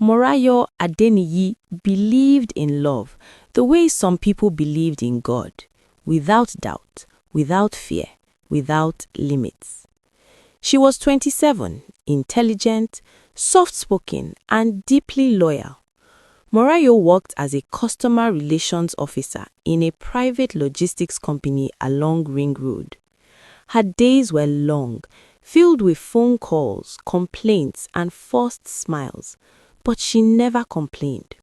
Morayo Adeniyi believed in love the way some people believed in God, without doubt, without fear, without limits. She was 27, intelligent, soft-spoken, and deeply loyal. Morayo worked as a customer relations officer in a private logistics company along Ring Road. Her days were long, filled with phone calls, complaints, and forced smiles, but she never complained.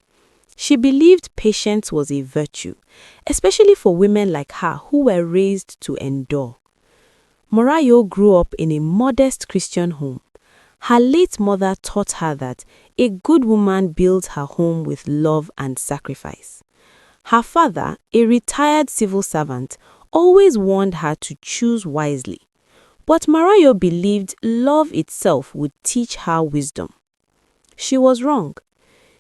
She believed patience was a virtue, especially for women like her who were raised to endure. Morayo grew up in a modest Christian home. Her late mother taught her that a good woman builds her home with love and sacrifice. Her father, a retired civil servant, always warned her to choose wisely. But Morayo believed love itself would teach her wisdom. She was wrong.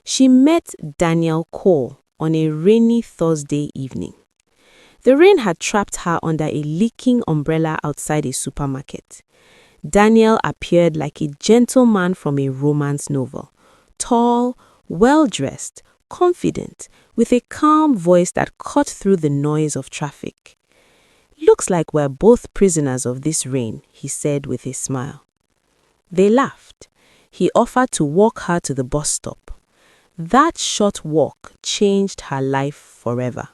She met Daniel Cole on a rainy Thursday evening. The rain had trapped her under a leaking umbrella outside a supermarket. Daniel appeared like a gentleman from a romance novel, tall, well-dressed, confident, with a calm voice that cut through the noise of traffic. "Looks like we're both prisoners of this rain," he said with a smile. They laughed. He offered to walk her to the bus stop. That short walk changed her life forever.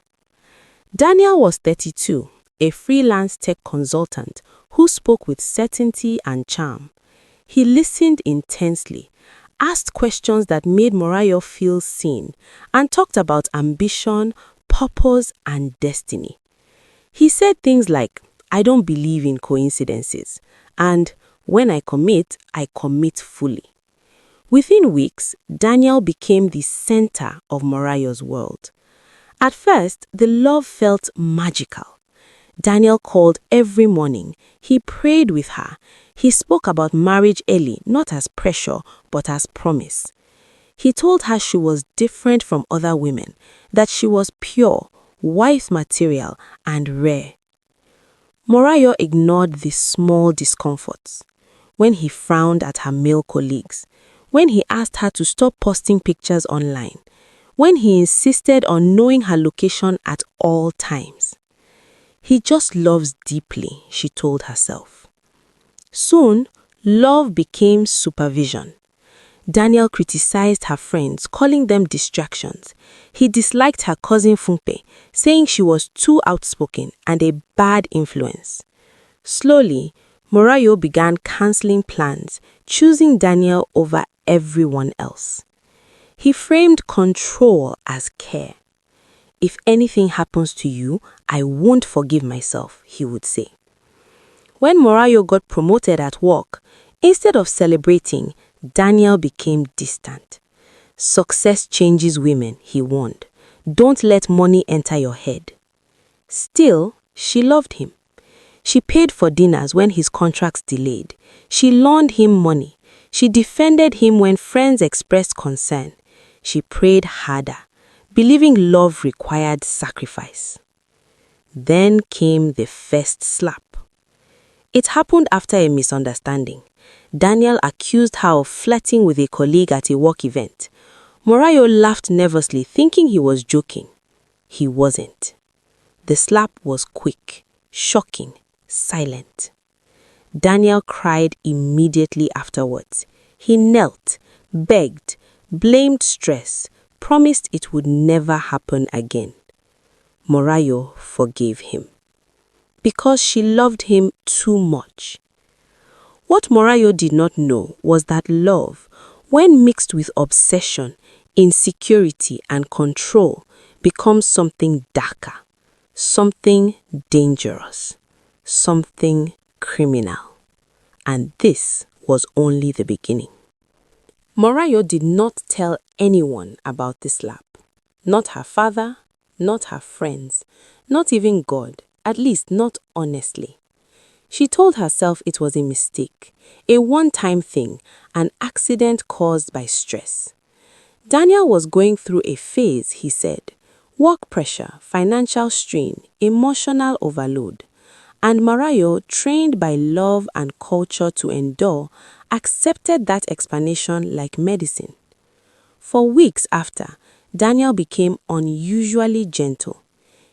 Daniel was 32, a freelance tech consultant who spoke with certainty and charm. He listened intensely, asked questions that made Morayo feel seen, and talked about ambition, purpose, and destiny. He said things like, "I don't believe in coincidences," and "when I commit fully." Within weeks, Daniel became the center of Morayo's world. At first, the love felt magical. Daniel called every morning. He prayed with her. He spoke about marriage early, not as pressure, but as promise. He told her she was different from other women, that she was pure, wife material, and rare. Morayo ignored the small discomforts. When he frowned at her male colleagues, when he asked her to stop posting pictures online, when he insisted on knowing her location at all times. He just loves deeply, she told herself. Soon, love became supervision. Daniel criticized her friends, calling them distractions. He disliked her cousin Funke, saying she was too outspoken and a bad influence. Slowly, Morayo began cancelling plans, choosing Daniel over everyone else. He framed control as care. "If anything happens to you, I won't forgive myself," he would say. When Morayo got promoted at work, instead of celebrating, Daniel became distant. "Success changes women," he warned. "Don't let money enter your head." Still, she loved him. She paid for dinners when his contracts delayed. She loaned him money. She defended him when friends expressed concern. She prayed harder, believing love required sacrifice. Then came the first slap. It happened after a misunderstanding. Daniel accused her of flirting with a colleague at a work event. Morayo laughed nervously, thinking he was joking. He wasn't. The slap was quick, shocking, silent. Daniel cried immediately afterwards. He knelt, begged, blamed stress, promised it would never happen again. Morayo forgave him. Because she loved him too much. What Morayo did not know was that love, when mixed with obsession, insecurity, and control, becomes something darker, something dangerous, something criminal. And this was only the beginning. Morayo did not tell anyone about the slap. Not her father, not her friends, not even God, at least not honestly. She told herself it was a mistake, a one-time thing, an accident caused by stress. Daniel was going through a phase, he said. Work pressure, financial strain, emotional overload. And Morayo, trained by love and culture to endure, accepted that explanation like medicine. For weeks after, Daniel became unusually gentle.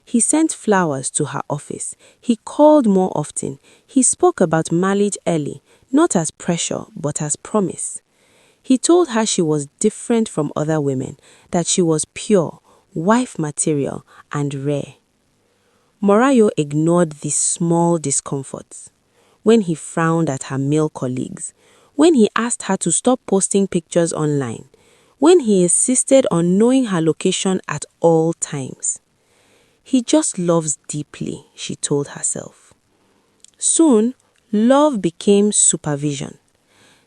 He sent flowers to her office. He called more often. He spoke about marriage early, not as pressure, but as promise. He told her she was different from other women, that she was pure, wife material, and rare. Morayo ignored these small discomforts. When he frowned at her male colleagues, when he asked her to stop posting pictures online, when he insisted on knowing her location at all times. He just loves deeply, she told herself. Soon, love became supervision.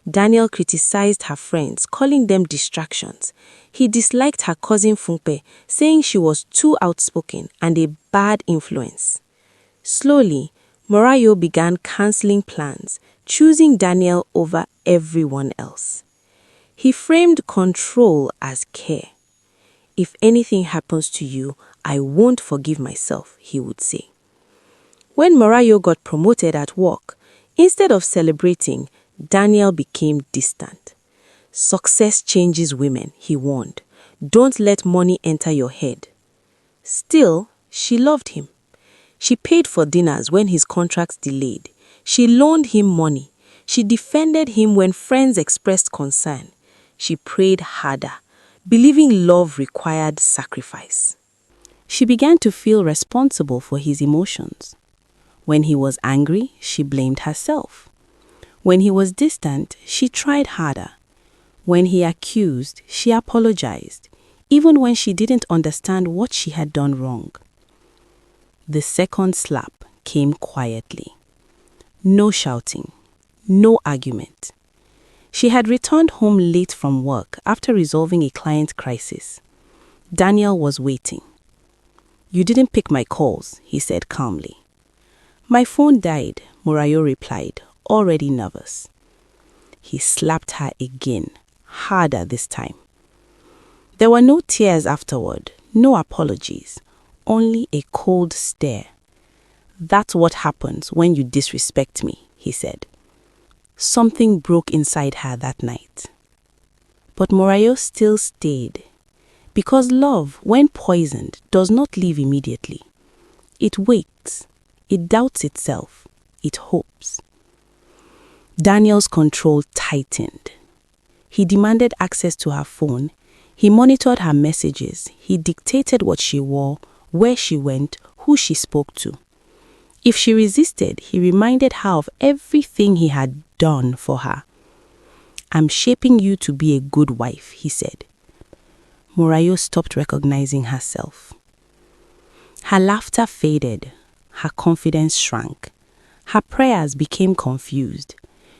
Daniel criticized her friends, calling them distractions. He disliked her cousin Funke, saying she was too outspoken and a bad influence. Slowly, Morayo began cancelling plans, choosing Daniel over everyone else. He framed control as care. If anything happens to you, I won't forgive myself, he would say. When Morayo got promoted at work, instead of celebrating, Daniel became distant. Success changes women, he warned. Don't let money enter your head. Still, she loved him. She paid for dinners when his contracts delayed. She loaned him money. She defended him when friends expressed concern. She prayed harder, believing love required sacrifice. She began to feel responsible for his emotions. When he was angry, she blamed herself. When he was distant, she tried harder. When he accused, she apologized, even when she didn't understand what she had done wrong. The second slap came quietly. No shouting, no argument. She had returned home late from work after resolving a client crisis. Daniel was waiting. You didn't pick my calls, he said calmly. My phone died, Morayo replied, already nervous. He slapped her again, harder this time. There were no tears afterward, no apologies, only a cold stare. That's what happens when you disrespect me, he said. Something broke inside her that night. But Morayo still stayed. Because love, when poisoned, does not leave immediately. It waits, it doubts itself, it hopes. Daniel's control tightened. He demanded access to her phone. He monitored her messages. He dictated what she wore, where she went, who she spoke to. If she resisted, he reminded her of everything he had done for her. I'm shaping you to be a good wife, he said. Morayo stopped recognizing herself. Her laughter faded. Her confidence shrank. Her prayers became confused.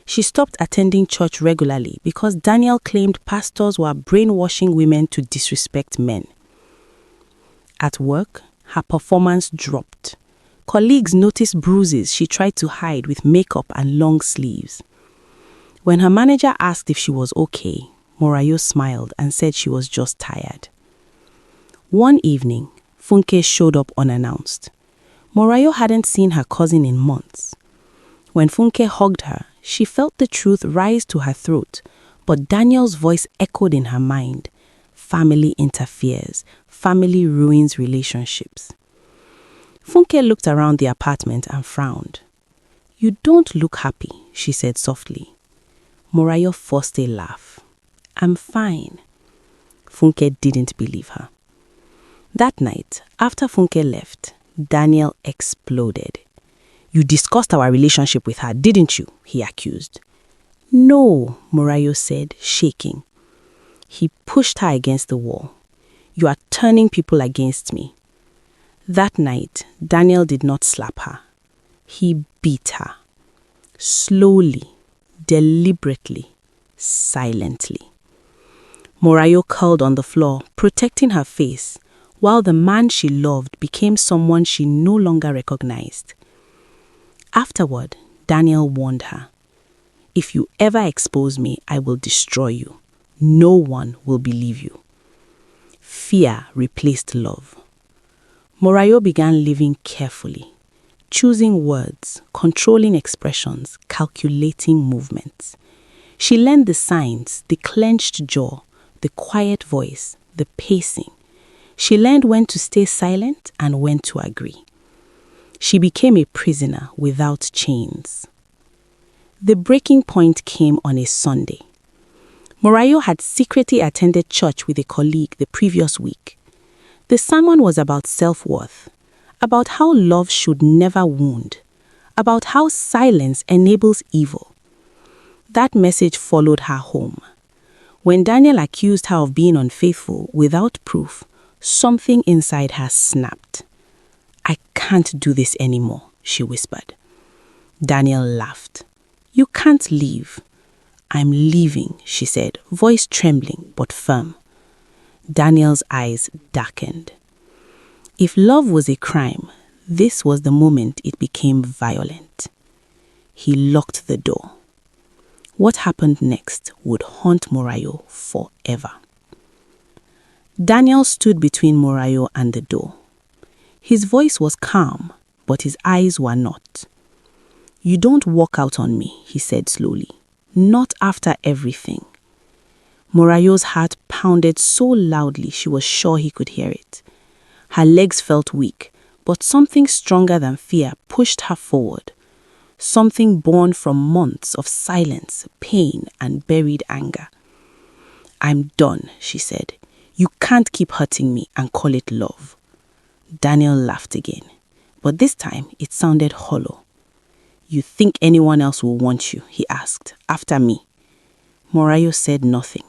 She stopped attending church regularly because Daniel claimed pastors were brainwashing women to disrespect men. At work, her performance dropped. Colleagues noticed bruises she tried to hide with makeup and long sleeves. When her manager asked if she was okay, Morayo smiled and said she was just tired. One evening, Funke showed up unannounced. Morayo hadn't seen her cousin in months. When Funke hugged her, she felt the truth rise to her throat, but Daniel's voice echoed in her mind. Family interferes. Family ruins relationships. Funke looked around the apartment and frowned. You don't look happy, she said softly. Morayo forced a laugh. I'm fine. Funke didn't believe her. That night, after Funke left, Daniel exploded. You discussed our relationship with her, didn't you? He accused. No, Morayo said, shaking. He pushed her against the wall. You are turning people against me. That night, Daniel did not slap her. He beat her. Slowly, deliberately, silently. Morayo curled on the floor, protecting her face, while the man she loved became someone she no longer recognized. Afterward, Daniel warned her, if you ever expose me, I will destroy you. No one will believe you. Fear replaced love. Morayo began living carefully, choosing words, controlling expressions, calculating movements. She learned the signs, the clenched jaw, the quiet voice, the pacing. She learned when to stay silent and when to agree. She became a prisoner without chains. The breaking point came on a Sunday. Morayo had secretly attended church with a colleague the previous week. The sermon was about self-worth, about how love should never wound, about how silence enables evil. That message followed her home. When Daniel accused her of being unfaithful without proof, something inside her snapped. "I can't do this anymore," she whispered. Daniel laughed. "You can't leave." "I'm leaving," she said, voice trembling but firm. Daniel's eyes darkened. If love was a crime, this was the moment it became violent. He locked the door. What happened next would haunt Morayo forever. Daniel stood between Morayo and the door. His voice was calm, but his eyes were not. "You don't walk out on me," he said slowly. "Not after everything." Morayo's heart pounded so loudly she was sure he could hear it. Her legs felt weak, but something stronger than fear pushed her forward. Something born from months of silence, pain, and buried anger. "I'm done," she said. "You can't keep hurting me and call it love." Daniel laughed again, but this time it sounded hollow. "You think anyone else will want you?" he asked. "After me?" Morayo said nothing.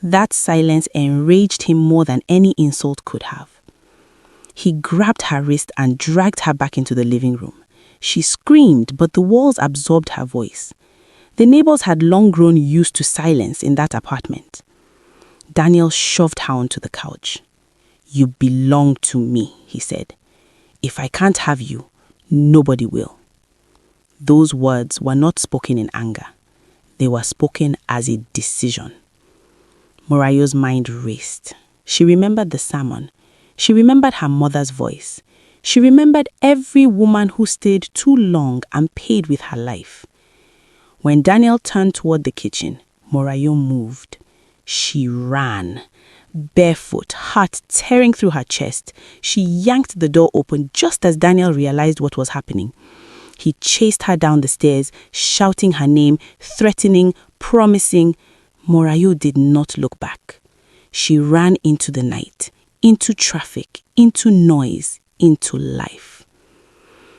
That silence enraged him more than any insult could have. He grabbed her wrist and dragged her back into the living room. She screamed, but the walls absorbed her voice. The neighbors had long grown used to silence in that apartment. Daniel shoved her onto the couch. "You belong to me," he said. "If I can't have you, nobody will." Those words were not spoken in anger. They were spoken as a decision. Morayo's mind raced. She remembered the sermon. She remembered her mother's voice. She remembered every woman who stayed too long and paid with her life. When Daniel turned toward the kitchen, Morayo moved. She ran. Barefoot, heart tearing through her chest, she yanked the door open just as Daniel realized what was happening. He chased her down the stairs, shouting her name, threatening, promising. Morayo did not look back. She ran into the night, into traffic, into noise, into life.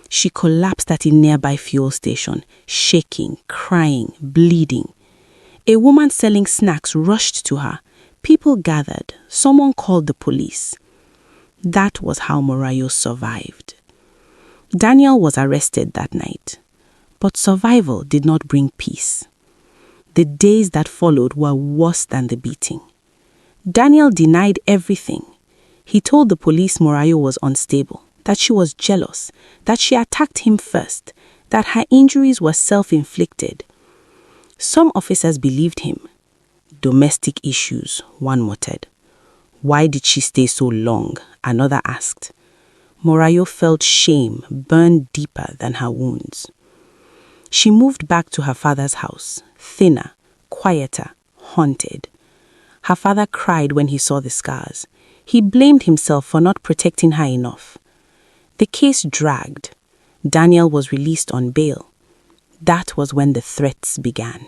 She collapsed at a nearby fuel station, shaking, crying, bleeding. A woman selling snacks rushed to her. People gathered. Someone called the police. That was how Morayo survived. Daniel was arrested that night, but survival did not bring peace. The days that followed were worse than the beating. Daniel denied everything. He told the police Morayo was unstable, that she was jealous, that she attacked him first, that her injuries were self-inflicted. Some officers believed him. Domestic issues, one muttered. Why did she stay so long? Another asked. Morayo felt shame burn deeper than her wounds. She moved back to her father's house, thinner, quieter, haunted. Her father cried when he saw the scars. He blamed himself for not protecting her enough. The case dragged. Daniel was released on bail. That was when the threats began.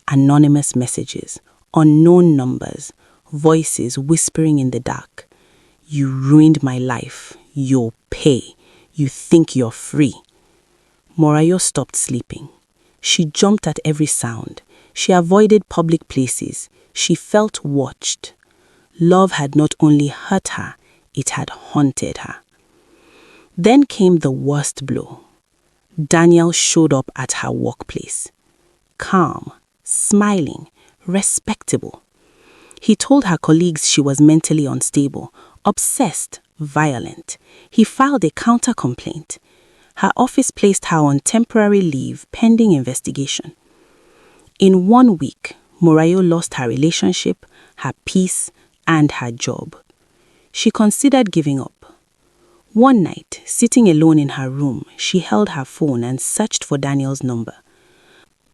Anonymous messages, unknown numbers, voices whispering in the dark. You ruined my life. You'll pay. You think you're free. Morayo stopped sleeping. She jumped at every sound. She avoided public places. She felt watched. Love had not only hurt her, it had haunted her. Then came the worst blow. Daniel showed up at her workplace. Calm, smiling, respectable. He told her colleagues she was mentally unstable, obsessed, violent. He filed a counter-complaint. Her office placed her on temporary leave pending investigation. In 1 week, Morayo lost her relationship, her peace, and her job. She considered giving up. One night, sitting alone in her room, she held her phone and searched for Daniel's number.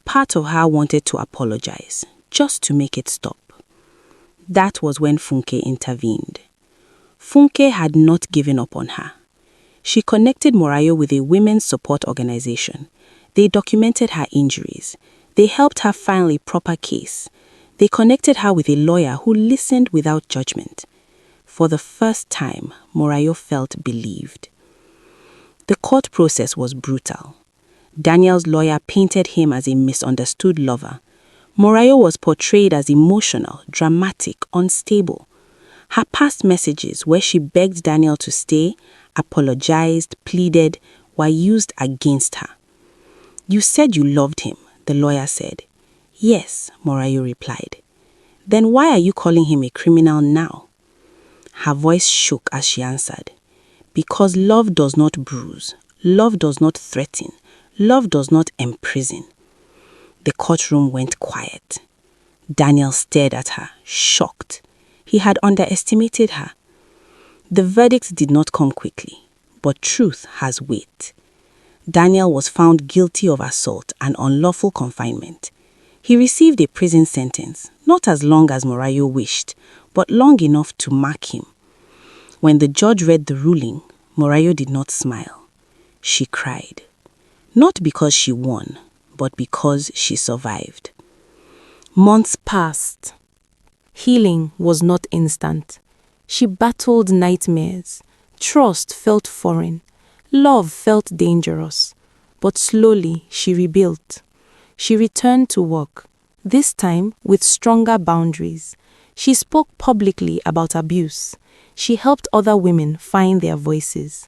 Part of her wanted to apologize, just to make it stop. That was when Funke intervened. Funke had not given up on her. She connected Morayo with a women's support organization. They documented her injuries. They helped her file a proper case. They connected her with a lawyer who listened without judgment. For the first time, Morayo felt believed. The court process was brutal. Daniel's lawyer painted him as a misunderstood lover. Morayo was portrayed as emotional, dramatic, unstable. Her past messages, where she begged Daniel to stay, apologized, pleaded, were used against her. "You said you loved him," the lawyer said. "Yes," Morayo replied. "Then why are you calling him a criminal now?" Her voice shook as she answered, "Because love does not bruise, love does not threaten, love does not imprison." The courtroom went quiet. Daniel stared at her, shocked. He had underestimated her. The verdict did not come quickly, but truth has weight. Daniel was found guilty of assault and unlawful confinement. He received a prison sentence, not as long as Morayo wished, but long enough to mark him. When the judge read the ruling, Morayo did not smile. She cried. Not because she won, but because she survived. Months passed. Healing was not instant. She battled nightmares. Trust felt foreign. Love felt dangerous. But slowly she rebuilt. She returned to work, this time with stronger boundaries. She spoke publicly about abuse. She helped other women find their voices.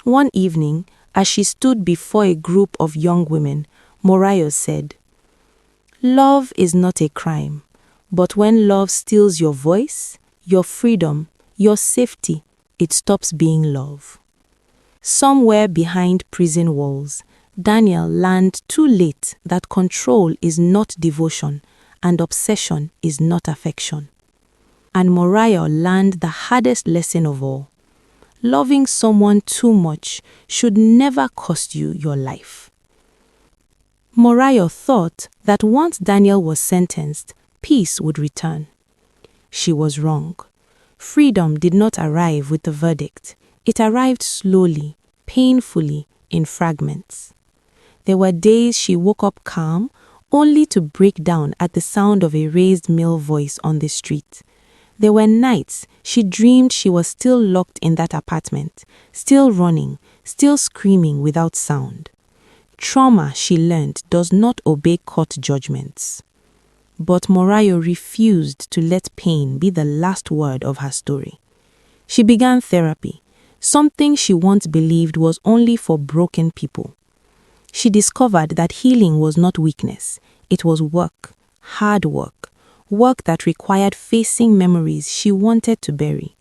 One evening, as she stood before a group of young women, Morayo said, "Love is not a crime, but when love steals your voice, your freedom, your safety, it stops being love." Somewhere behind prison walls, Daniel learned too late that control is not devotion and obsession is not affection. And Morayo learned the hardest lesson of all. Loving someone too much should never cost you your life. Morayo thought that once Daniel was sentenced, peace would return. She was wrong. Freedom did not arrive with the verdict. It arrived slowly, painfully, in fragments. There were days she woke up calm, only to break down at the sound of a raised male voice on the street. There were nights she dreamed she was still locked in that apartment, still running, still screaming without sound. Trauma, she learned, does not obey court judgments. But Morayo refused to let pain be the last word of her story. She began therapy, something she once believed was only for broken people. She discovered that healing was not weakness, it was work, hard work, work that required facing memories she wanted to bury.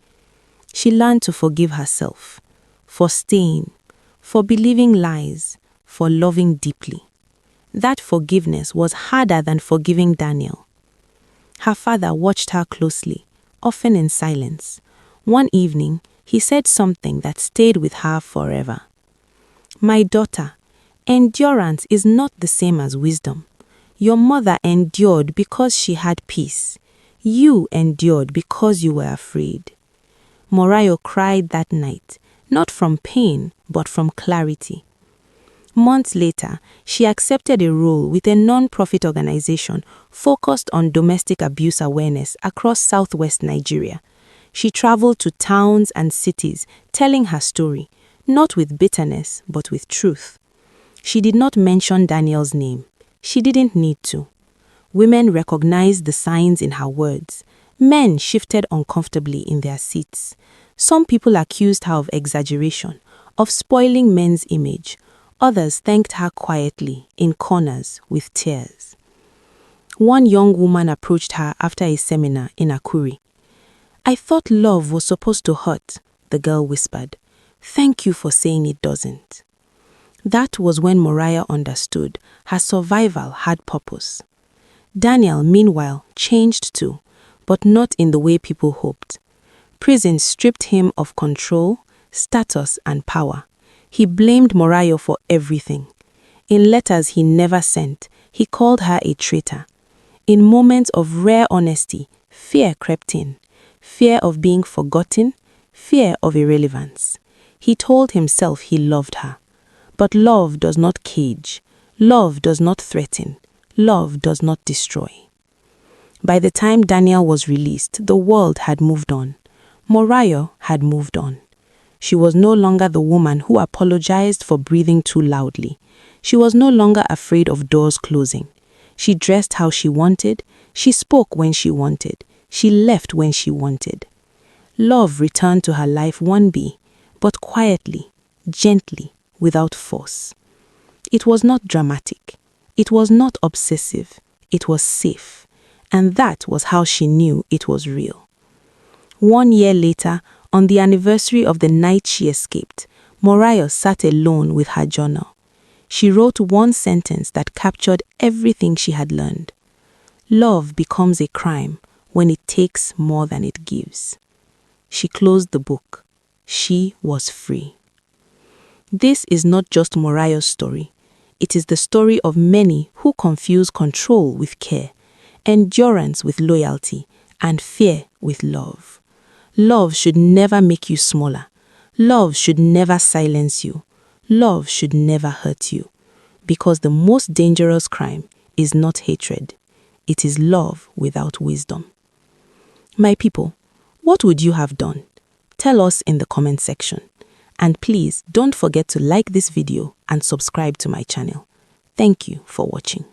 She learned to forgive herself, for staying, for believing lies, for loving deeply. That forgiveness was harder than forgiving Daniel. Her father watched her closely, often in silence. One evening, he said something that stayed with her forever. "My daughter, endurance is not the same as wisdom. Your mother endured because she had peace. You endured because you were afraid." Morayo cried that night, not from pain, but from clarity. Months later, she accepted a role with a non-profit organization focused on domestic abuse awareness across southwest Nigeria. She traveled to towns and cities, telling her story, not with bitterness, but with truth. She did not mention Daniel's name. She didn't need to. Women recognized the signs in her words. Men shifted uncomfortably in their seats. Some people accused her of exaggeration, of spoiling men's image. Others thanked her quietly, in corners, with tears. One young woman approached her after a seminar in Akure. "I thought love was supposed to hurt," the girl whispered. "Thank you for saying it doesn't." That was when Morayo understood her survival had purpose. Daniel, meanwhile, changed too, but not in the way people hoped. Prison stripped him of control, status, and power. He blamed Morayo for everything. In letters he never sent, he called her a traitor. In moments of rare honesty, fear crept in. Fear of being forgotten, fear of irrelevance. He told himself he loved her. But love does not cage. Love does not threaten. Love does not destroy. By the time Daniel was released, the world had moved on. Morayo had moved on. She was no longer the woman who apologized for breathing too loudly. She was no longer afraid of doors closing. She dressed how she wanted. She spoke when she wanted. She left when she wanted. Love returned to her life 1B, but quietly, gently, without force. It was not dramatic. It was not obsessive. It was safe. And that was how she knew it was real. 1 year later, on the anniversary of the night she escaped, Morayo sat alone with her journal. She wrote one sentence that captured everything she had learned. Love becomes a crime when it takes more than it gives. She closed the book. She was free. This is not just Morayo's story. It is the story of many who confuse control with care, endurance with loyalty, and fear with love. Love should never make you smaller. Love should never silence you. Love should never hurt you. Because the most dangerous crime is not hatred. It is love without wisdom. My people, what would you have done? Tell us in the comment section. And please don't forget to like this video and subscribe to my channel. Thank you for watching.